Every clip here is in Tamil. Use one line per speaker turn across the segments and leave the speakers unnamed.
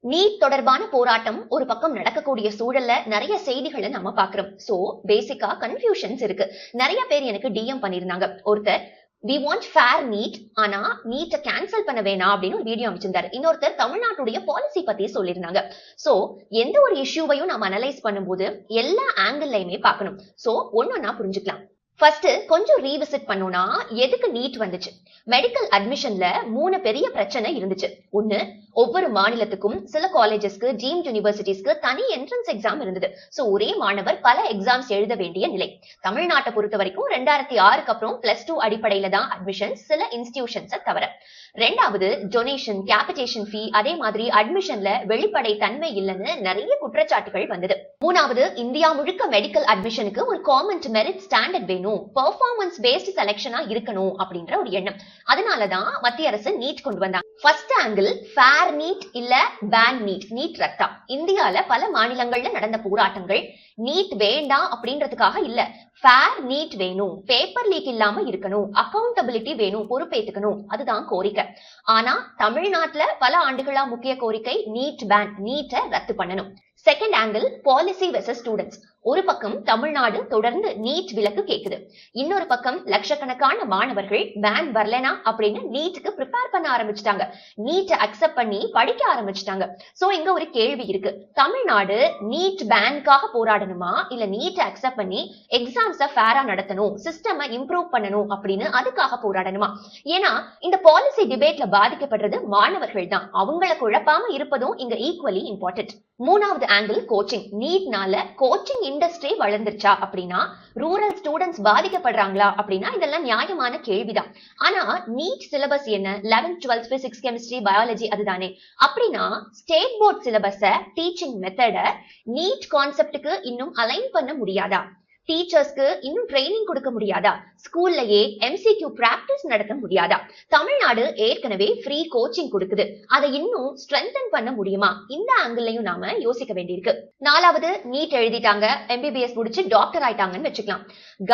நீட் தொடர்பான போராட்டம் ஒரு பக்கம் நடக்கக்கூடிய சூழல்ல நிறைய செய்திகளை நம்ம பாக்குறோம். சோ பேசிக்கா கன்ஃபியூஷன்ஸ் இருக்கு. நிறைய பேர் எனக்கு டிஎம் பண்ணிருந்தாங்க. ஒருத்தர் வி வாண்ட் ஃபேர் நீட், ஆனா நீட்டை கேன்சல் பண்ண வேணாம் அப்படின்னு ஒரு வீடியோ அமைச்சிருந்தாரு. இன்னொருத்தர் தமிழ்நாட்டுடைய பாலிசி பத்தி சொல்லியிருந்தாங்க. சோ எந்த ஒரு இஷ்யூவையும் நம்ம அனலைஸ் பண்ணும்போது எல்லா ஆங்கிள்லயுமே பார்க்கணும். சோ ஒன்னொன்னா புரிஞ்சுக்கலாம். ஃபர்ஸ்ட் கொஞ்சம் ரீவிசிட் பண்ணோம்னா எதுக்கு நீட் வந்துச்சு? மெடிக்கல் அட்மிஷன்ல 3 பெரிய பிரச்சனை இருந்துச்சு. ஒன்னு, ஒவ்வொரு மாநிலத்துக்கும் சில காலேஜஸ்க்கு டீம்ட் யூனிவர்சிட்டிஸ்க்கு தனி என்ட்ரன்ஸ் எக்ஸாம் இருந்தது. சோ ஒரே மாணவர் பல எக்ஸாம்ஸ் எழுத வேண்டிய நிலை. தமிழ்நாட்டை பொறுத்த வரைக்கும் 2006க்கு அப்புறம் +2 அடிப்படையில தான் அட்மிஷன், சில இன்ஸ்டிடியூஷன்ஸை தவிர. ரெண்டாவது, டொனேஷன், கேபிடேஷன் ஃபீ, அதே மாதிரி அட்மிஷன்ல வெளிப்படை தன்மை இல்லைன்னு நிறைய குற்றச்சாட்டுகள் வந்தது. மூணாவது, இந்தியா முழுக்க மெடிக்கல் அட்மிஷனுக்கு ஒரு காமன் மெரிட் ஸ்டாண்டர்ட் வேணும், பெர்ஃபார்மன்ஸ் பேஸ்ட் செலக்ஷனா இருக்கணும் அப்படின்ற ஒரு எண்ணம். அதனாலதான் மத்திய அரசு நீட் கொண்டு வந்தாங்க. ஃபர்ஸ்ட் ஆங்கிள் ஃபேர் நீட் இல்ல பேன் நீட். நீட் ரத்தா. இந்தியால பல மாநிலங்கள்ல நடந்த போராட்டங்கள் நீட் வேண்டாம் அப்படின்றதுக்காக இல்ல, ஃபேர் நீட் வேணும், பேப்பர் லீக் இல்லாம இருக்கணும், அக்கௌண்டபிலிட்டி வேணும், பொறுப்பேற்றுக்கணும், அதுதான் கோரிக்கை. ஆனா தமிழ்நாட்டுல பல ஆண்டுகளா முக்கிய கோரிக்கை நீட் பேன், நீட்டை ரத்து பண்ணணும். Second angle policy versus students. ஒரு பக்கம் தமிழ்நாடு தொடர்ந்து நீட் விலக்கு கேக்குது, இன்னொரு பக்கம் லட்சக்கணக்கான மாணவர்கள் பேன் வரலனா அப்படின்னு நீட்டுக்கு ப்ரிப்பேர் பண்ண ஆரம்பிச்சிட்டாங்க, நீட்டை அக்செப்ட் பண்ணி படிக்க ஆரம்பிச்சிட்டாங்க. சோ இங்க ஒரு கேள்வி இருக்கு, தமிழ்நாடு நீட் பேனுக்காக போராடணுமா இல்ல நீட்டை அக்செப்ட் பண்ணி எக்ஸாம்ஸை ஃபேரா நடத்தணும், சிஸ்டமை இம்ப்ரூவ் பண்ணணும் அப்படின்னு அதுக்காக போராடணுமா? ஏன்னா இந்த பாலிசி டிபேட்ல பாதிக்கப்படுறது மாணவர்கள் தான், அவங்கள குழப்பாம இருப்பதும் இங்க ஈக்குவலி இம்பார்ட்டன்ட். மூணாவது ஆங்கிள் கோச்சிங். நீட்னால கோச்சிங் இண்டஸ்ட்ரி வளர்ந்துருச்சா அப்படின்னா, ரூரல் ஸ்டூடெண்ட்ஸ் பாதிக்கப்படுறாங்களா அப்படின்னா இதெல்லாம் நியாயமான கேள்விதான். ஆனா நீட் சிலபஸ் என்ன? 11th 12th physics chemistry biology அதுதானே. அப்படின்னா ஸ்டேட் போர்ட் சிலபஸ, டீச்சிங் மெத்தட நீட் கான்செப்டுக்கு இன்னும் அலைன் பண்ண முடியாதா? டீச்சர்ஸ்க்கு இன்னும் ட்ரைனிங் கொடுக்க முடியாதா? ஸ்கூல்லயே எம்சிக்யூ பிராக்டிஸ் நடத்த முடியாதா? தமிழ்நாடு ஏற்கனவே ஃப்ரீ கோச்சிங் கொடுக்குது, அதை இன்னும் ஸ்ட்ரென்தன் பண்ண முடியுமா? இந்த ஆங்கிள்லயும் நாம யோசிக்க வேண்டியிருக்கு. நாலாவது, நீட் எழுதிட்டாங்க, எம்பிபிஎஸ் முடிச்சு டாக்டர் ஆயிட்டாங்கன்னு வச்சுக்கலாம்.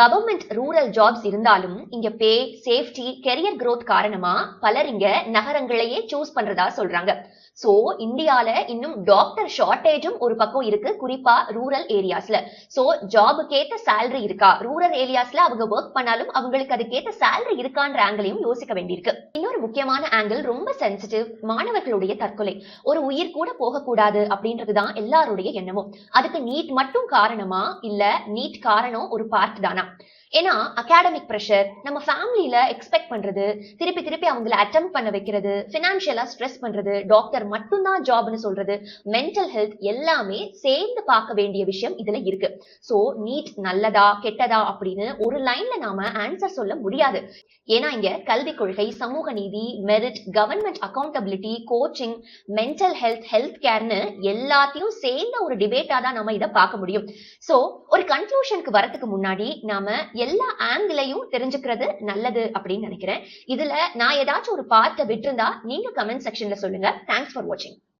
கவர்மெண்ட் ரூரல் ஜாப்ஸ் இருந்தாலும் இங்க பே, சேஃப்டி, கெரியர் growth காரணமா பலர் இங்க நகரங்களையே சூஸ் பண்றதா சொல்றாங்க. சோ இந்தியால இன்னும் டாக்டர் ஷார்டேஜும் ஒரு பக்கம் இருக்கு, குறிப்பா ரூரல் ஏரியாஸ்ல. சோ ஜாபுக்கேத்த சேலரி இருக்கா? ரூரல் ஏரியாஸ்ல அவங்க ஒர்க் பண்ணாலும் அவங்களுக்கு அதுக்கேத்த சேலரி இருக்கான்ற ஆங்கிளையும் யோசிக்க வேண்டியிருக்கு. இன்னொரு முக்கியமான ஆங்கிள் ரொம்ப சென்சிட்டிவ், மாணவர்களுடைய தற்கொலை. ஒரு உயிர் கூட போகக்கூடாது அப்படின்றதுதான் எல்லாருடைய எண்ணமும். அதுக்கு நீட் மட்டும் காரணமா இல்ல நீட் காரணம் ஒரு பார்ட் தானா? ஏன்னா அகாடமிக் பிரஷர், நம்ம ஃபேமிலியில எக்ஸ்பெக்ட் பண்றது, திருப்பி திருப்பி அவங்கள அட்டெம்ப்ட் பண்ண வைக்கிறது, பினான்சியலா ஸ்ட்ரெஸ் பண்றது, டாக்டர் மட்டும்தான் ஜாப்னு சொல்றது, மென்டல் ஹெல்த் எல்லாமே சேர்ந்து பார்க்க வேண்டிய விஷயம் இதுல இருக்கு. சோ நீட் நல்லதா கெட்டதா அப்படின்னு ஒரு லைன்ல நாம ஆன்சர் சொல்ல முடியாது. ஏன்னா இங்க கல்வி கொள்கை, சமூக நீதி, merit, government accountability, coaching, mental health, health கேர்னு எல்லாத்தையும் சேர்ந்த ஒரு டிபேட்டா தான் நம்ம இதை பார்க்க முடியும். சோ ஒரு கன்க்ளூஷனுக்கு வரதுக்கு முன்னாடி நாம எல்லா ஆங்கிளையும் தெரிஞ்சுக்கிறது நல்லது அப்படின்னு நினைக்கிறேன். இதுல நான் ஏதாச்சும் ஒரு பார்ட்டை விட்டுருந்தா நீங்க கமெண்ட் செக்ஷன்ல சொல்லுங்க. தேங்க்ஸ் ஃபார் வாட்சிங்.